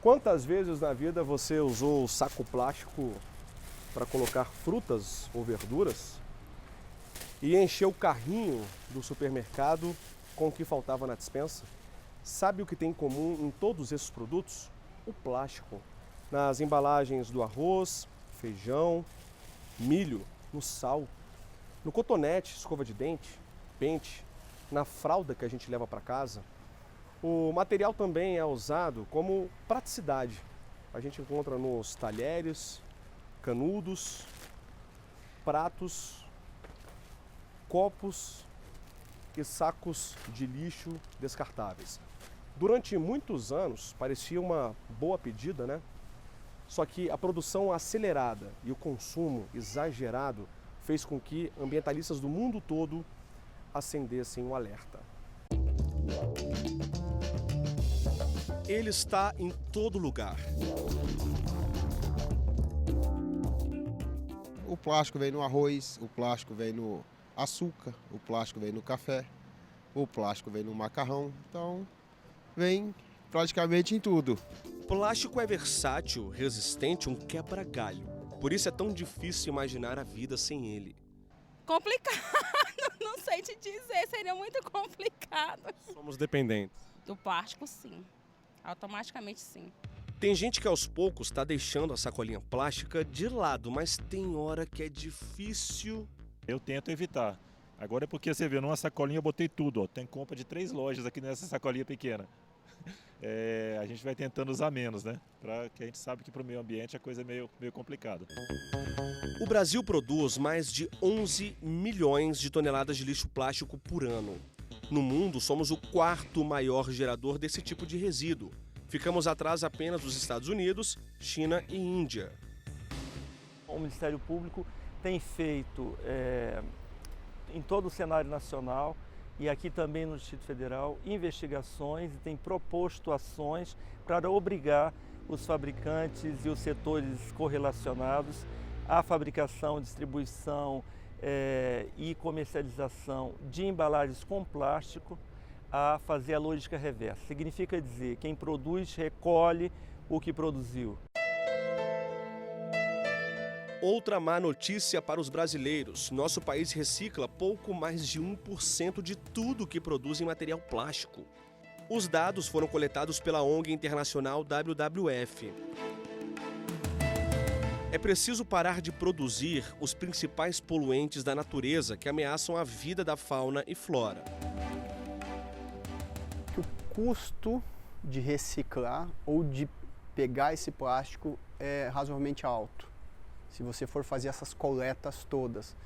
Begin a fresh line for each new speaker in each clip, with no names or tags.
Quantas vezes na vida você usou o saco plástico para colocar frutas ou verduras e encheu o carrinho do supermercado com o que faltava na despensa? Sabe o que tem em comum em todos esses produtos? O plástico. Nas embalagens do arroz, feijão, milho, no sal, no cotonete, escova de dente, pente, na fralda que a gente leva para casa. O material também é usado como praticidade. A gente encontra nos talheres, canudos, pratos, copos e sacos de lixo descartáveis. Durante muitos anos parecia uma boa pedida, né? Só que a produção acelerada e o consumo exagerado fez com que ambientalistas do mundo todo acendessem um alerta. Ele está em todo lugar.
O plástico vem no arroz, o plástico vem no açúcar, o plástico vem no café, o plástico vem no macarrão, então vem praticamente em tudo.
Plástico é versátil, resistente, um quebra-galho. Por isso é tão difícil imaginar a vida sem ele.
Complicado, não sei te dizer, seria muito complicado.
Somos dependentes.
Do plástico, sim. Automaticamente, sim.
Tem gente que aos poucos está deixando a sacolinha plástica de lado, mas tem hora que é difícil.
Eu tento evitar. Agora é porque você vê, numa sacolinha eu botei tudo. Ó. Tem compra de 3 lojas aqui nessa sacolinha pequena. A gente vai tentando usar menos, né? Que a gente sabe que para o meio ambiente a coisa é meio complicada.
O Brasil produz mais de 11 milhões de toneladas de lixo plástico por ano. No mundo, somos o 4º maior gerador desse tipo de resíduo. Ficamos atrás apenas dos Estados Unidos, China e Índia.
O Ministério Público tem feito, em todo o cenário nacional e aqui também no Distrito Federal, investigações e tem proposto ações para obrigar os fabricantes e os setores correlacionados à fabricação, distribuição e comercialização de embalagens com plástico a fazer a lógica reversa. Significa dizer, quem produz recolhe o que produziu.
Outra má notícia para os brasileiros. Nosso país recicla pouco mais de 1% de tudo que produz em material plástico. Os dados foram coletados pela ONG internacional WWF. É preciso parar de produzir os principais poluentes da natureza que ameaçam a vida da fauna e flora.
O custo de reciclar ou de pegar esse plástico é razoavelmente alto, se você for fazer essas coletas todas.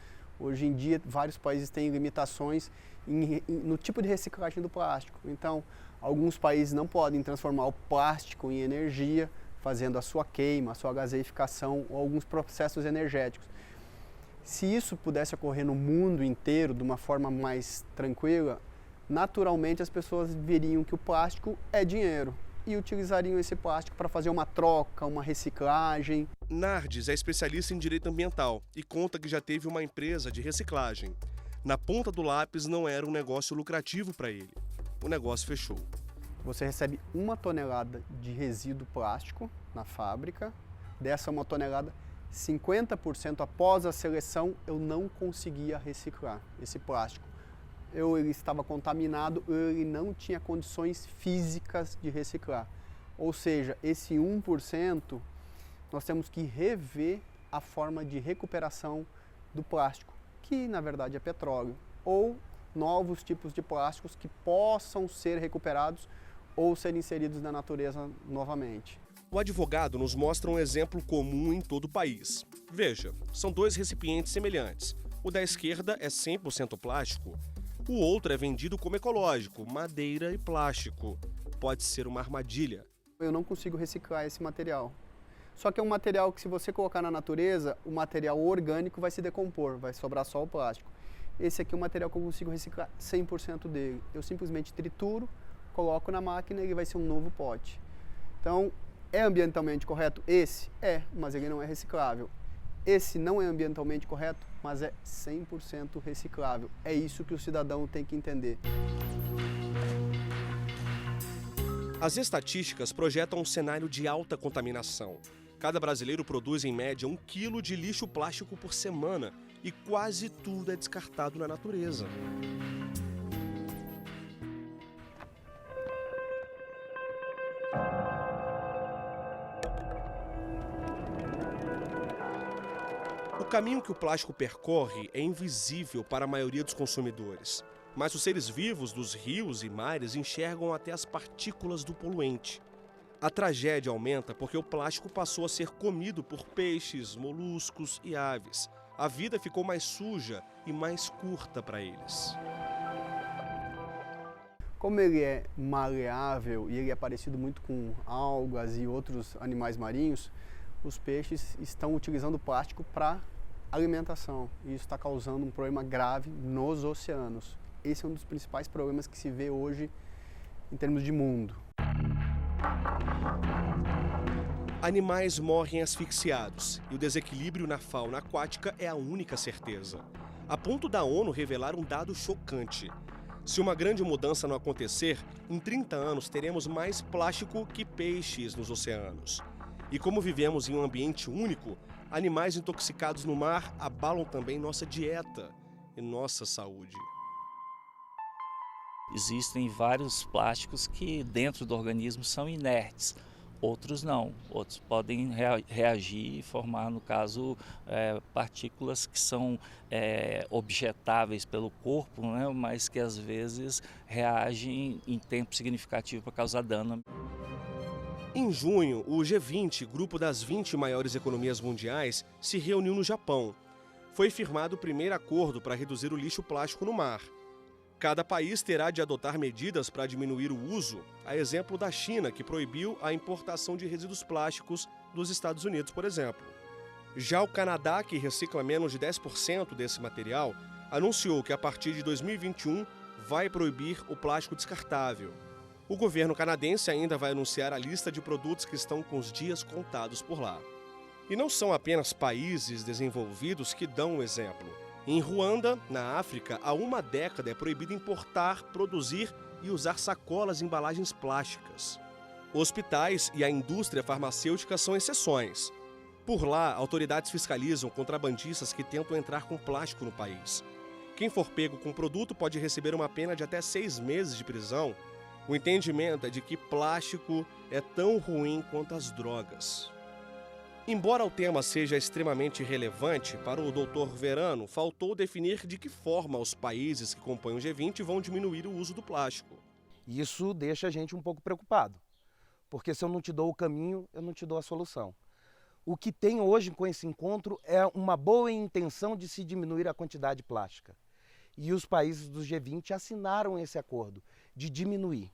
Hoje em dia, vários países têm limitações no tipo de reciclagem do plástico. Então, alguns países não podem transformar o plástico em energia, fazendo a sua queima, a sua gaseificação ou alguns processos energéticos. Se isso pudesse ocorrer no mundo inteiro de uma forma mais tranquila, naturalmente as pessoas veriam que o plástico é dinheiro e utilizariam esse plástico para fazer uma troca, uma reciclagem.
Nardes é especialista em direito ambiental e conta que já teve uma empresa de reciclagem. Na ponta do lápis não era um negócio lucrativo para ele. O negócio fechou.
Você recebe 1 tonelada de resíduo plástico na fábrica. Dessa 1 tonelada, 50% após a seleção eu não conseguia reciclar esse plástico. Ele estava contaminado, ele não tinha condições físicas de reciclar. Ou seja, esse 1%, nós temos que rever a forma de recuperação do plástico, que na verdade é petróleo, ou novos tipos de plásticos que possam ser recuperados ou ser inseridos na natureza novamente.
O advogado nos mostra um exemplo comum em todo o país. Veja, são 2 recipientes semelhantes. O da esquerda é 100% plástico. O outro é vendido como ecológico, madeira e plástico. Pode ser uma armadilha.
Eu não consigo reciclar esse material. Só que é um material que, se você colocar na natureza, o material orgânico vai se decompor, vai sobrar só o plástico. Esse aqui é um material que eu consigo reciclar 100% dele. Eu simplesmente trituro, coloco na máquina e ele vai ser um novo pote. Então, é ambientalmente correto? Esse? É, mas ele não é reciclável. Esse não é ambientalmente correto, mas é 100% reciclável. É isso que o cidadão tem que entender.
As estatísticas projetam um cenário de alta contaminação. Cada brasileiro produz, em média, 1 quilo de lixo plástico por semana e quase tudo é descartado na natureza. O caminho que o plástico percorre é invisível para a maioria dos consumidores, mas os seres vivos dos rios e mares enxergam até as partículas do poluente. A tragédia aumenta porque o plástico passou a ser comido por peixes, moluscos e aves. A vida ficou mais suja e mais curta para eles.
Como ele é maleável e ele é parecido muito com algas e outros animais marinhos, os peixes estão utilizando o plástico para alimentação. E isso está causando um problema grave nos oceanos. Esse é um dos principais problemas que se vê hoje em termos de mundo.
Animais morrem asfixiados e o desequilíbrio na fauna aquática é a única certeza. A ponto da ONU revelar um dado chocante. Se uma grande mudança não acontecer, em 30 anos teremos mais plástico que peixes nos oceanos. E como vivemos em um ambiente único, animais intoxicados no mar abalam também nossa dieta e nossa saúde.
Existem vários plásticos que dentro do organismo são inertes, outros não. Outros podem reagir e formar, no caso, partículas que são objetáveis pelo corpo, né, mas que às vezes reagem em tempo significativo para causar dano.
Em junho, o G20, grupo das 20 maiores economias mundiais, se reuniu no Japão. Foi firmado o primeiro acordo para reduzir o lixo plástico no mar. Cada país terá de adotar medidas para diminuir o uso, a exemplo da China, que proibiu a importação de resíduos plásticos dos Estados Unidos, por exemplo. Já o Canadá, que recicla menos de 10% desse material, anunciou que a partir de 2021 vai proibir o plástico descartável. O governo canadense ainda vai anunciar a lista de produtos que estão com os dias contados por lá. E não são apenas países desenvolvidos que dão o exemplo. Em Ruanda, na África, há uma década é proibido importar, produzir e usar sacolas e embalagens plásticas. Hospitais e a indústria farmacêutica são exceções. Por lá, autoridades fiscalizam contrabandistas que tentam entrar com plástico no país. Quem for pego com o produto pode receber uma pena de até 6 meses de prisão. O entendimento é de que plástico é tão ruim quanto as drogas. Embora o tema seja extremamente relevante, para o Dr. Verano, faltou definir de que forma os países que compõem o G20 vão diminuir o uso do plástico.
Isso deixa a gente um pouco preocupado, porque se eu não te dou o caminho, eu não te dou a solução. O que tem hoje com esse encontro é uma boa intenção de se diminuir a quantidade plástica. E os países do G20 assinaram esse acordo de diminuir,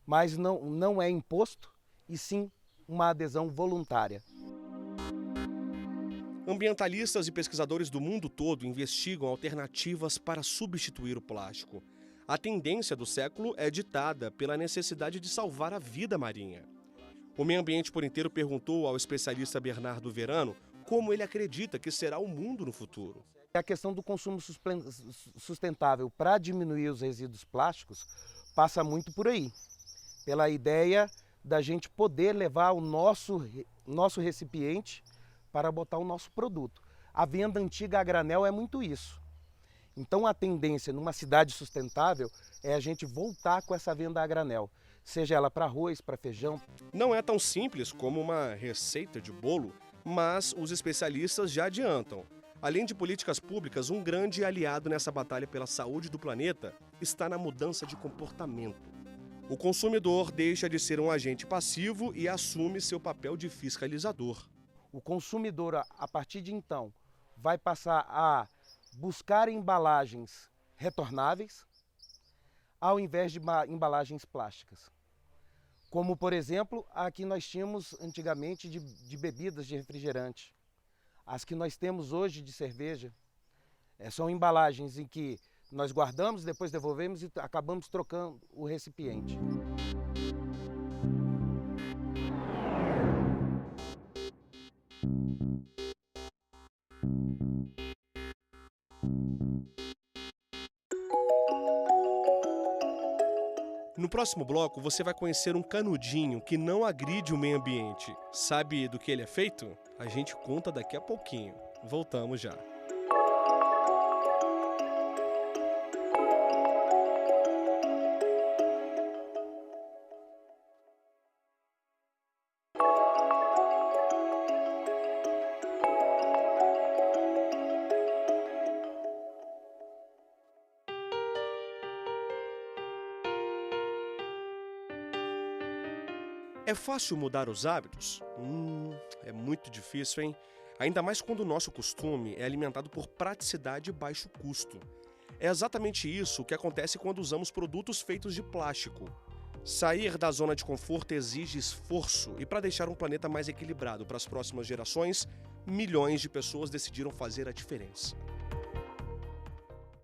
mas não é imposto, e sim uma adesão voluntária.
Ambientalistas e pesquisadores do mundo todo investigam alternativas para substituir o plástico. A tendência do século é ditada pela necessidade de salvar a vida marinha. O Meio Ambiente por Inteiro perguntou ao especialista Bernardo Verano como ele acredita que será o mundo no futuro.
A questão do consumo sustentável para diminuir os resíduos plásticos passa muito por aí, pela ideia da gente poder levar o nosso recipiente para botar o nosso produto. A venda antiga a granel é muito isso. Então a tendência numa cidade sustentável é a gente voltar com essa venda a granel, seja ela para arroz, para feijão.
Não é tão simples como uma receita de bolo, mas os especialistas já adiantam. Além de políticas públicas, um grande aliado nessa batalha pela saúde do planeta está na mudança de comportamento. O consumidor deixa de ser um agente passivo e assume seu papel de fiscalizador.
O consumidor, a partir de então, vai passar a buscar embalagens retornáveis ao invés de embalagens plásticas. Como, por exemplo, a que nós tínhamos antigamente de bebidas de refrigerante. As que nós temos hoje de cerveja são embalagens em que nós guardamos, depois devolvemos e acabamos trocando o recipiente.
No próximo bloco, você vai conhecer um canudinho que não agride o meio ambiente. Sabe do que ele é feito? A gente conta daqui a pouquinho. Voltamos já. É fácil mudar os hábitos? É muito difícil, hein? Ainda mais quando o nosso costume é alimentado por praticidade e baixo custo. É exatamente isso que acontece quando usamos produtos feitos de plástico. Sair da zona de conforto exige esforço e, para deixar um planeta mais equilibrado para as próximas gerações, milhões de pessoas decidiram fazer a diferença.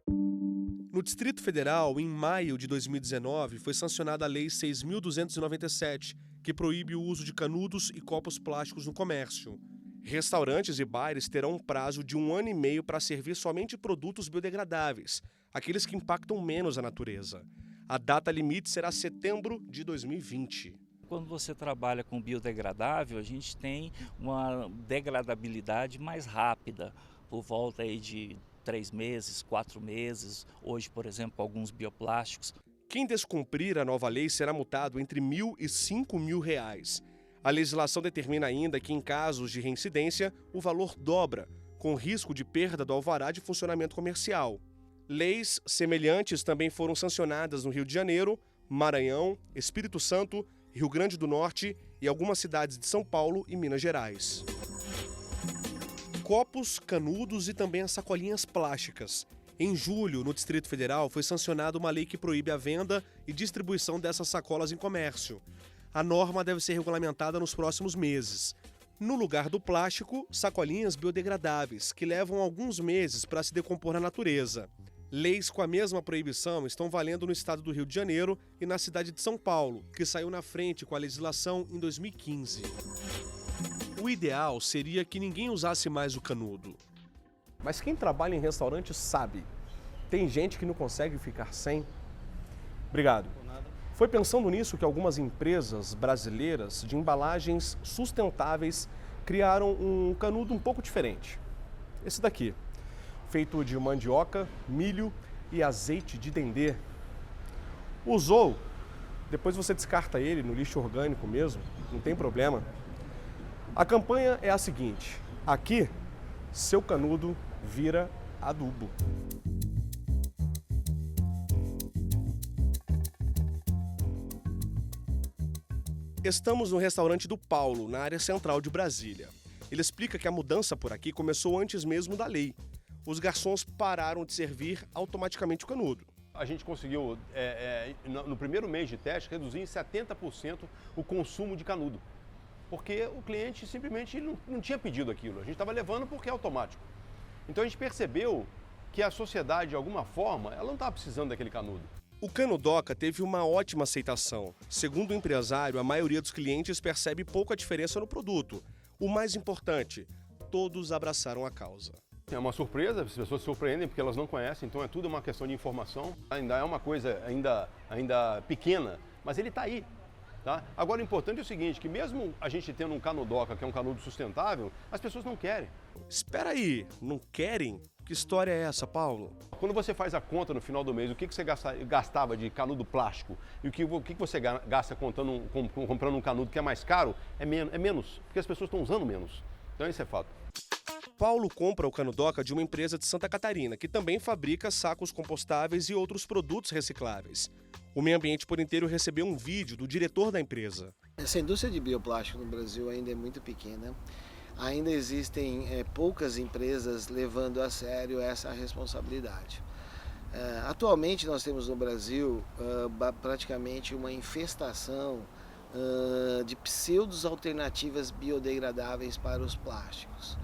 No Distrito Federal, em maio de 2019, foi sancionada a Lei 6.297, que proíbe o uso de canudos e copos plásticos no comércio. Restaurantes e bares terão um prazo de 1 ano e meio para servir somente produtos biodegradáveis, aqueles que impactam menos a natureza. A data limite será setembro de 2020.
Quando você trabalha com biodegradável, a gente tem uma degradabilidade mais rápida, por volta aí de 3 meses, 4 meses, hoje, por exemplo, alguns bioplásticos.
Quem descumprir a nova lei será multado entre R$1.000 e R$5.000. A legislação determina ainda que, em casos de reincidência, o valor dobra, com risco de perda do alvará de funcionamento comercial. Leis semelhantes também foram sancionadas no Rio de Janeiro, Maranhão, Espírito Santo, Rio Grande do Norte e algumas cidades de São Paulo e Minas Gerais. Copos, canudos e também as sacolinhas plásticas. Em julho, no Distrito Federal, foi sancionada uma lei que proíbe a venda e distribuição dessas sacolas em comércio. A norma deve ser regulamentada nos próximos meses. No lugar do plástico, sacolinhas biodegradáveis, que levam alguns meses para se decompor na natureza. Leis com a mesma proibição estão valendo no estado do Rio de Janeiro e na cidade de São Paulo, que saiu na frente com a legislação em 2015. O ideal seria que ninguém usasse mais o canudo. Mas quem trabalha em restaurante sabe, tem gente que não consegue ficar sem. Obrigado. Foi pensando nisso que algumas empresas brasileiras de embalagens sustentáveis criaram um canudo um pouco diferente. Esse daqui, feito de mandioca, milho e azeite de dendê. Usou, depois você descarta ele no lixo orgânico mesmo, não tem problema. A campanha é a seguinte: aqui, seu canudo vira adubo. Estamos no restaurante do Paulo, na área central de Brasília. Ele explica que a mudança por aqui começou antes mesmo da lei. Os garçons pararam de servir automaticamente o canudo.
A gente conseguiu, no primeiro mês de teste, reduzir em 70% o consumo de canudo. Porque o cliente simplesmente não tinha pedido aquilo. A gente estava levando porque é automático. Então a gente percebeu que a sociedade, de alguma forma, ela não estava precisando daquele canudo.
O Canudoca teve uma ótima aceitação. Segundo o empresário, a maioria dos clientes percebe pouco a diferença no produto. O mais importante, todos abraçaram a causa.
É uma surpresa, as pessoas se surpreendem porque elas não conhecem, então é tudo uma questão de informação. Ainda é uma coisa ainda pequena, mas ele está aí. Tá? Agora o importante é o seguinte, que mesmo a gente tendo um Canudoca, que é um canudo sustentável, as pessoas não querem.
Espera aí, não querem? Que história é essa, Paulo?
Quando você faz a conta no final do mês, o que você gastava de canudo plástico e o que você gasta comprando um canudo que é mais caro, é menos, porque as pessoas estão usando menos. Então isso é fato.
Paulo compra o Canudoca de uma empresa de Santa Catarina, que também fabrica sacos compostáveis e outros produtos recicláveis. O Meio Ambiente por Inteiro recebeu um vídeo do diretor da empresa.
Essa indústria de bioplástico no Brasil ainda é muito pequena. Ainda existem poucas empresas levando a sério essa responsabilidade. Atualmente nós temos no Brasil praticamente uma infestação de pseudos alternativas biodegradáveis para os plásticos.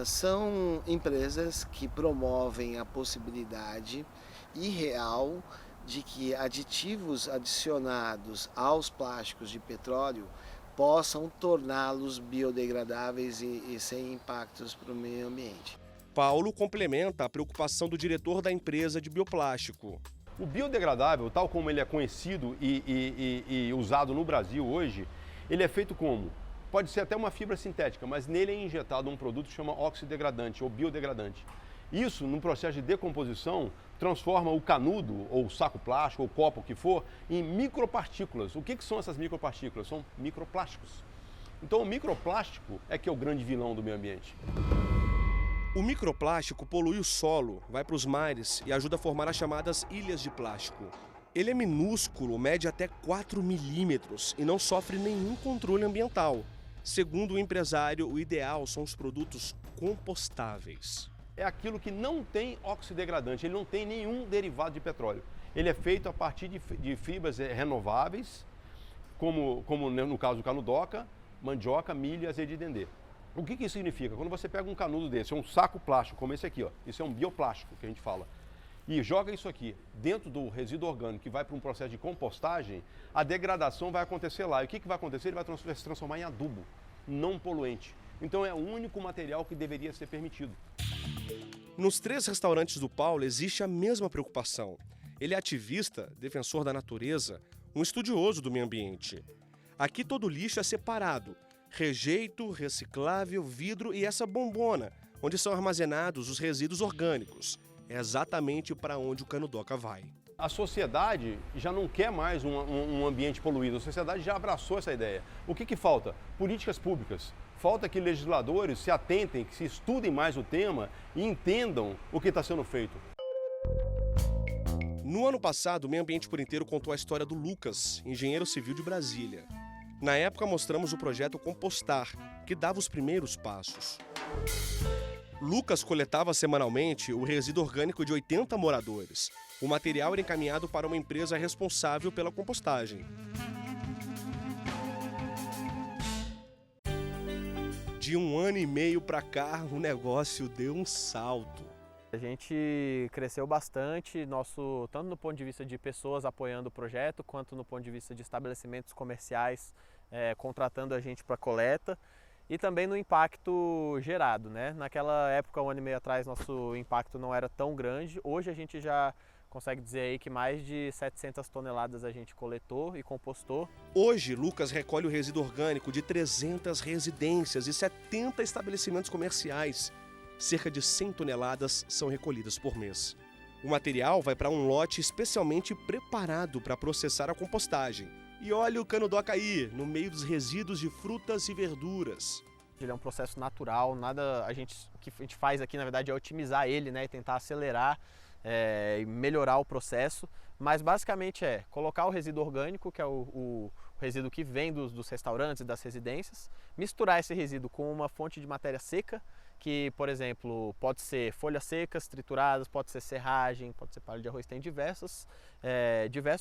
São empresas que promovem a possibilidade irreal de que aditivos adicionados aos plásticos de petróleo possam torná-los biodegradáveis e sem impactos para o meio ambiente.
Paulo complementa a preocupação do diretor da empresa de bioplástico.
O biodegradável, tal como ele é conhecido e usado no Brasil hoje, ele é feito como? Pode ser até uma fibra sintética, mas nele é injetado um produto que chama oxidegradante ou biodegradante. Isso, no processo de decomposição, transforma o canudo, ou saco plástico, ou copo, o que for, em micropartículas. O que são essas micropartículas? São microplásticos. Então o microplástico é que é o grande vilão do meio ambiente.
O microplástico polui o solo, vai para os mares e ajuda a formar as chamadas ilhas de plástico. Ele é minúsculo, mede até 4 milímetros e não sofre nenhum controle ambiental. Segundo o empresário, o ideal são os produtos compostáveis.
É aquilo que não tem oxidegradante, ele não tem nenhum derivado de petróleo. Ele é feito a partir de fibras renováveis, como no caso do canudoca, mandioca, milho e azeite de dendê. O que isso significa? Quando você pega um canudo desse, é um saco plástico, como esse aqui, ó, isso é um bioplástico que a gente fala, e joga isso aqui dentro do resíduo orgânico que vai para um processo de compostagem, a degradação vai acontecer lá. E o que vai acontecer? Ele vai se transformar em adubo, não poluente. Então é o único material que deveria ser permitido.
Nos 3 restaurantes do Paulo existe a mesma preocupação. Ele é ativista, defensor da natureza, um estudioso do meio ambiente. Aqui todo lixo é separado. Rejeito, reciclável, vidro e essa bombona, onde são armazenados os resíduos orgânicos. É exatamente para onde o canudoca vai.
A sociedade já não quer mais um ambiente poluído, a sociedade já abraçou essa ideia. O que falta? Políticas públicas. Falta que legisladores se atentem, que se estudem mais o tema e entendam o que está sendo feito.
No ano passado, o Meio Ambiente por Inteiro contou a história do Lucas, engenheiro civil de Brasília. Na época, mostramos o projeto Compostar, que dava os primeiros passos. Lucas coletava semanalmente o resíduo orgânico de 80 moradores. O material era encaminhado para uma empresa responsável pela compostagem. De 1 ano e meio para cá, o negócio deu um salto.
A gente cresceu bastante, tanto no ponto de vista de pessoas apoiando o projeto, quanto no ponto de vista de estabelecimentos comerciais contratando a gente para coleta, e também no impacto gerado, né? Naquela época, 1 ano e meio atrás, nosso impacto não era tão grande. Hoje a gente já consegue dizer aí que mais de 700 toneladas a gente coletou e compostou.
Hoje, Lucas recolhe o resíduo orgânico de 300 residências e 70 estabelecimentos comerciais. Cerca de 100 toneladas são recolhidas por mês. O material vai para um lote especialmente preparado para processar a compostagem. E olha o canudoca aí, no meio dos resíduos de frutas e verduras.
Ele é um processo natural, o que a gente faz aqui na verdade é otimizar ele, né, e tentar acelerar e melhorar o processo. Mas basicamente é colocar o resíduo orgânico, que é o resíduo que vem dos restaurantes e das residências, misturar esse resíduo com uma fonte de matéria seca, que, por exemplo, pode ser folhas secas, trituradas, pode ser serragem, pode ser palha de arroz, tem diversos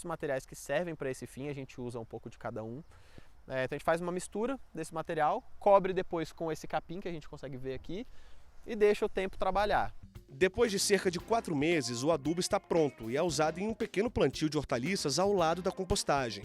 materiais que servem para esse fim, a gente usa um pouco de cada um. Então a gente faz uma mistura desse material, cobre depois com esse capim que a gente consegue ver aqui e deixa o tempo trabalhar.
Depois de cerca de 4 meses, o adubo está pronto e é usado em um pequeno plantio de hortaliças ao lado da compostagem.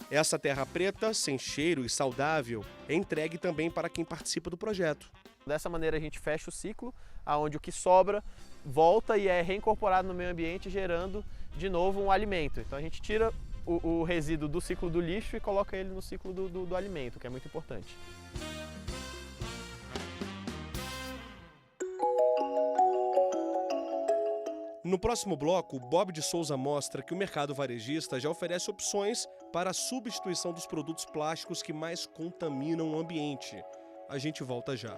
Essa terra preta, sem cheiro e saudável, é entregue também para quem participa do projeto.
Dessa maneira a gente fecha o ciclo, onde o que sobra volta e é reincorporado no meio ambiente, gerando de novo um alimento. Então a gente tira o resíduo do ciclo do lixo e coloca ele no ciclo do alimento, que é muito importante.
No próximo bloco, Bob de Souza mostra que o mercado varejista já oferece opções para a substituição dos produtos plásticos que mais contaminam o ambiente. A gente volta já.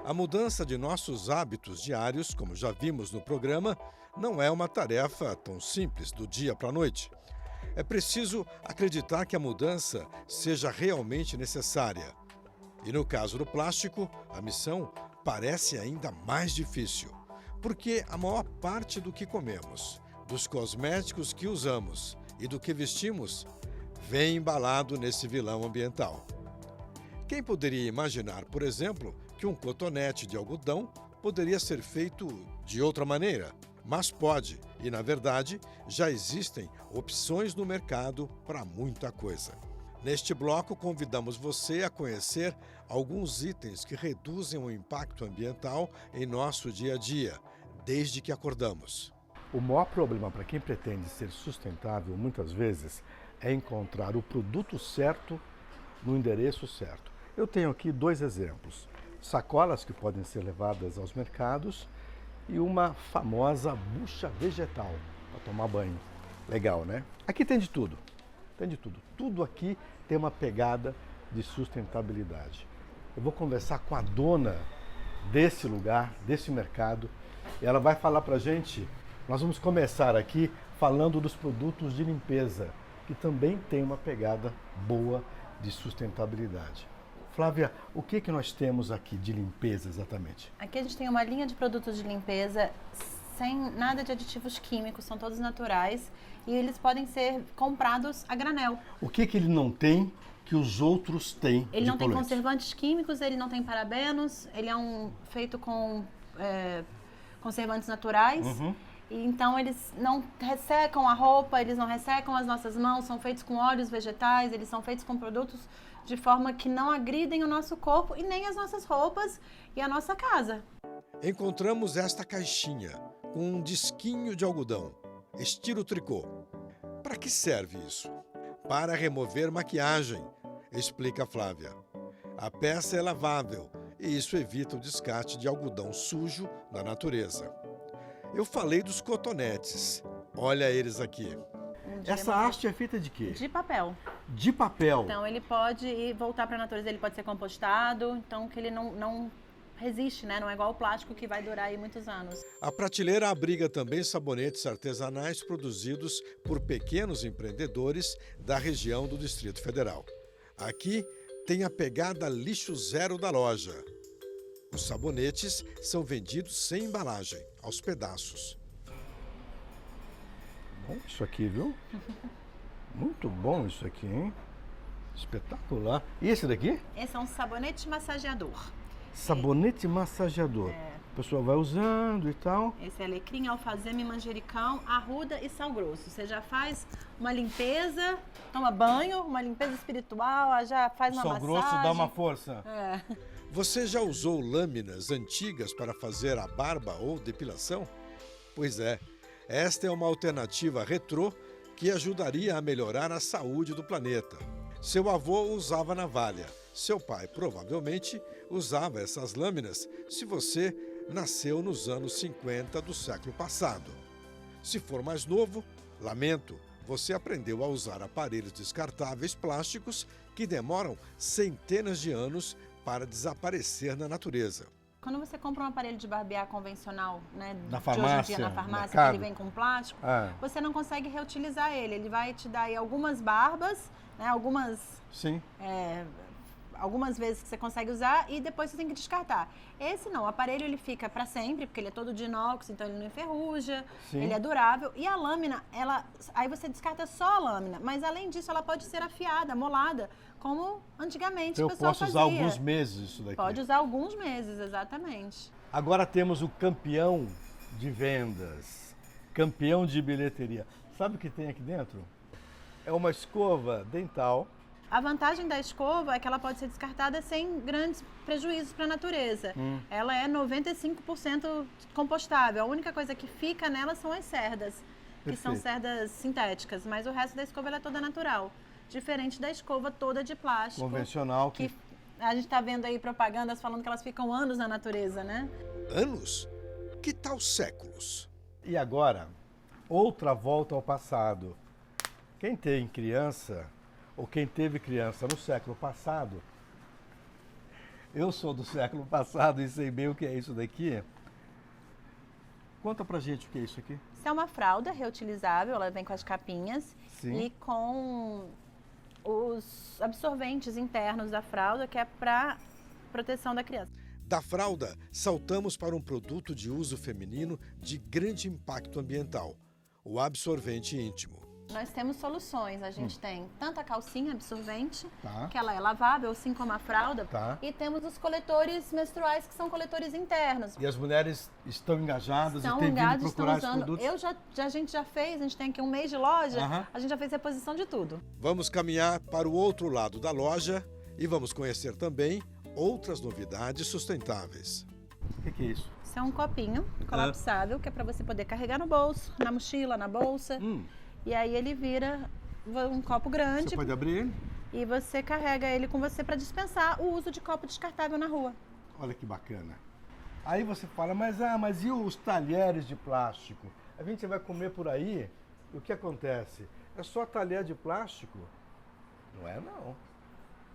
A mudança de nossos hábitos diários, como já vimos no programa, não é uma tarefa tão simples do dia para a noite. É preciso acreditar que a mudança seja realmente necessária. E no caso do plástico, a missão parece ainda mais difícil, porque a maior parte do que comemos, dos cosméticos que usamos e do que vestimos, vem embalado nesse vilão ambiental. Quem poderia imaginar, por exemplo, que um cotonete de algodão poderia ser feito de outra maneira, mas pode, e na verdade já existem opções no mercado para muita coisa. Neste bloco, convidamos você a conhecer alguns itens que reduzem o impacto ambiental em nosso dia a dia, desde que acordamos.
O maior problema para quem pretende ser sustentável, muitas vezes, é encontrar o produto certo no endereço certo. Eu tenho aqui 2 exemplos. Sacolas que podem ser levadas aos mercados e uma famosa bucha vegetal para tomar banho. Legal, né? Aqui tem de tudo. Tem de tudo. Tudo aqui tem uma pegada de sustentabilidade. Eu vou conversar com a dona desse lugar, desse mercado, e ela vai falar para a gente. Nós vamos começar aqui falando dos produtos de limpeza, que também tem uma pegada boa de sustentabilidade. Flávia, o que nós temos aqui de limpeza exatamente?
Aqui a gente tem uma linha de produtos de limpeza sem nada de aditivos químicos, são todos naturais e eles podem ser comprados a granel.
O que ele não tem que os outros têm?
Ele não tem conservantes químicos, ele não tem parabenos, ele é feito com conservantes naturais. E então eles não ressecam a roupa, eles não ressecam as nossas mãos, são feitos com óleos vegetais, eles são feitos com produtos de forma que não agridem o nosso corpo e nem as nossas roupas e a nossa casa.
Encontramos esta caixinha com um disquinho de algodão, estilo tricô. Para que serve isso? Para remover maquiagem, explica a Flávia. A peça é lavável e isso evita o descarte de algodão sujo na natureza. Eu falei dos cotonetes. Olha eles aqui.
Essa haste é feita de quê?
De papel.
De papel?
Então ele pode ir voltar para a natureza, ele pode ser compostado, então que ele não resiste, né? Não é igual o plástico que vai durar aí muitos anos.
A prateleira abriga também sabonetes artesanais produzidos por pequenos empreendedores da região do Distrito Federal. Aqui tem a pegada lixo zero da loja. Os sabonetes são vendidos sem embalagem, aos pedaços.
Bom isso aqui, viu? Muito bom isso aqui, hein? Espetacular. E esse daqui?
Esse é um sabonete massageador.
Sabonete massageador. A pessoa vai usando e tal.
Esse é alecrim, alfazema, manjericão, arruda e sal grosso. Você já faz uma limpeza, toma banho, uma limpeza espiritual, já faz uma massagem.
Sal grosso dá uma força.
Você já usou lâminas antigas para fazer a barba ou depilação? Pois é, esta é uma alternativa retrô que ajudaria a melhorar a saúde do planeta. Seu avô usava navalha. Seu pai provavelmente usava essas lâminas se você nasceu nos anos 50 do século passado. Se for mais novo, lamento, você aprendeu a usar aparelhos descartáveis plásticos que demoram centenas de anos para desaparecer na natureza.
Quando você compra um aparelho de barbear convencional, né,
na
de hoje em dia na farmácia, que ele vem com plástico, você não consegue reutilizar ele. Ele vai te dar aí algumas barbas, né, algumas vezes que você consegue usar e depois você tem que descartar. Esse não, o aparelho ele fica para sempre, porque ele é todo de inox, então ele não enferruja, ele é durável. E a lâmina, aí você descarta só a lâmina, mas além disso ela pode ser afiada, molada, como antigamente o pessoal fazia.
Eu posso usar alguns meses isso daqui?
Pode usar alguns meses, exatamente.
Agora temos o campeão de vendas, campeão de bilheteria. Sabe o que tem aqui dentro? É uma escova dental.
A vantagem da escova é que ela pode ser descartada sem grandes prejuízos para a natureza. Ela é 95% compostável. A única coisa que fica nela são as cerdas, que são cerdas sintéticas, mas o resto da escova ela é toda natural. Diferente da escova toda de plástico.
Convencional.
Que a gente está vendo aí propagandas falando que elas ficam anos na natureza, né?
Anos? Que tal séculos?
E agora, outra volta ao passado. Quem tem criança, ou quem teve criança no século passado, eu sou do século passado e sei bem o que é isso daqui. Conta pra gente o que é isso aqui.
Isso é uma fralda reutilizável, ela vem com as capinhas e com os absorventes internos da fralda, que é para proteção da criança.
Da fralda, saltamos para um produto de uso feminino de grande impacto ambiental, o absorvente íntimo.
Nós temos soluções. A gente tem tanto a calcinha absorvente,
Tá.
que ela é lavável, assim como a fralda,
Tá.
e temos os coletores menstruais, que são coletores internos.
E as mulheres estão engajadas e têm vindo
engajados,
procurar
estão
esses
usando.
produtos?
A gente já fez, a gente tem aqui um mês de loja,
Aham.
a gente já fez reposição de tudo.
Vamos caminhar para o outro lado da loja e vamos conhecer também outras novidades sustentáveis.
O que é isso?
Isso é um copinho colapsável, que é para você poder carregar no bolso, na mochila, na bolsa. E aí ele vira um copo grande.
Você pode abrir ele?
E você carrega ele com você para dispensar o uso de copo descartável na rua.
Olha que bacana. Aí você fala, mas e os talheres de plástico? A gente vai comer por aí, o que acontece? É só talher de plástico? Não é não.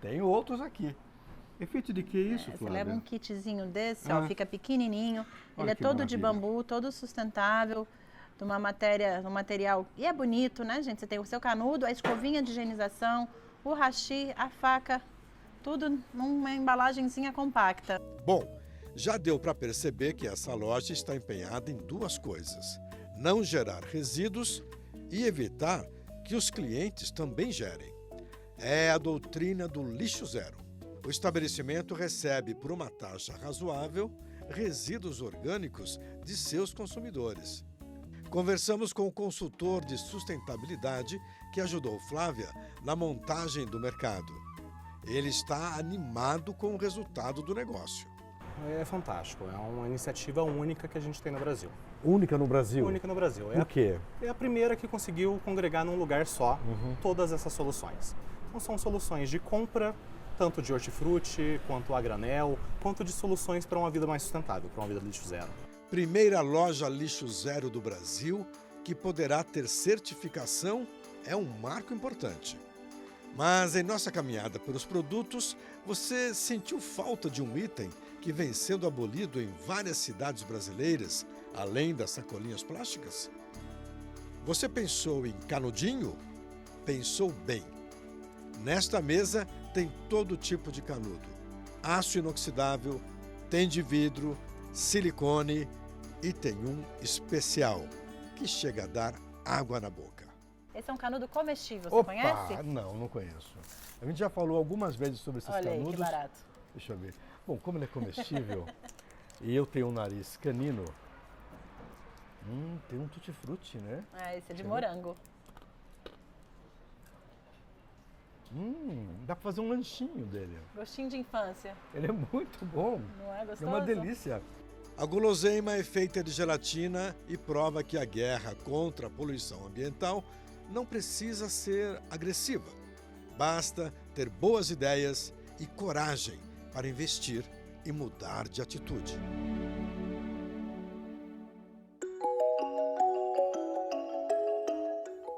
Tem outros aqui. É feito de que isso,
Você
Flávia?
leva um kitzinho desse, ó, fica pequenininho.
Olha
Ele é
que
todo de
maravilha.
bambu, todo sustentável, de uma matéria, um material. E é bonito, né, gente? Você tem o seu canudo, a escovinha de higienização, o hashi, a faca, tudo numa embalagenzinha compacta.
Bom, já deu para perceber que essa loja está empenhada em duas coisas: não gerar resíduos e evitar que os clientes também gerem. É a doutrina do lixo zero. O estabelecimento recebe por uma taxa razoável resíduos orgânicos de seus consumidores. Conversamos com o consultor de sustentabilidade que ajudou Flávia na montagem do mercado. Ele está animado com o resultado do negócio.
É fantástico, é uma iniciativa única que a gente tem no Brasil.
Única no Brasil?
Única no Brasil.
Por quê?
É a primeira que conseguiu congregar num lugar só todas essas soluções. Então são soluções de compra, tanto de hortifruti, quanto a granel, quanto de soluções para uma vida mais sustentável, para uma vida lixo zero.
Primeira loja lixo zero do Brasil, que poderá ter certificação, é um marco importante. Mas em nossa caminhada pelos produtos, você sentiu falta de um item que vem sendo abolido em várias cidades brasileiras, além das sacolinhas plásticas? Você pensou em canudinho? Pensou bem. Nesta mesa tem todo tipo de canudo. Aço inoxidável, tem de vidro, silicone e tem um especial que chega a dar água na boca.
Esse é um canudo comestível, você
Opa!
conhece?
Não conheço. A gente já falou algumas vezes sobre esses
Olha
canudos.
aí, que barato.
Deixa eu ver. Bom, como ele é comestível e eu tenho um nariz canino, tem um tutti-frutti, né?
Ah, esse é de morango.
Dá pra fazer um lanchinho dele.
Gostinho de infância.
Ele é muito bom.
Não é gostoso?
É uma delícia. A guloseima é feita de gelatina e prova que a guerra contra a poluição ambiental não precisa ser agressiva. Basta ter boas ideias e coragem para investir e mudar de atitude.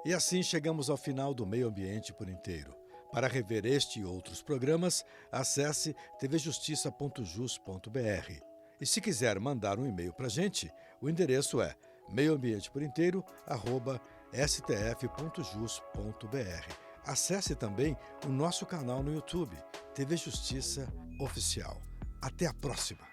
E assim chegamos ao final do Meio Ambiente por Inteiro. Para rever este e outros programas, acesse tvjustiça.jus.br. E se quiser mandar um e-mail para a gente, o endereço é meioambienteporinteiro@stf.jus.br. Acesse também o nosso canal no YouTube, TV Justiça Oficial. Até a próxima!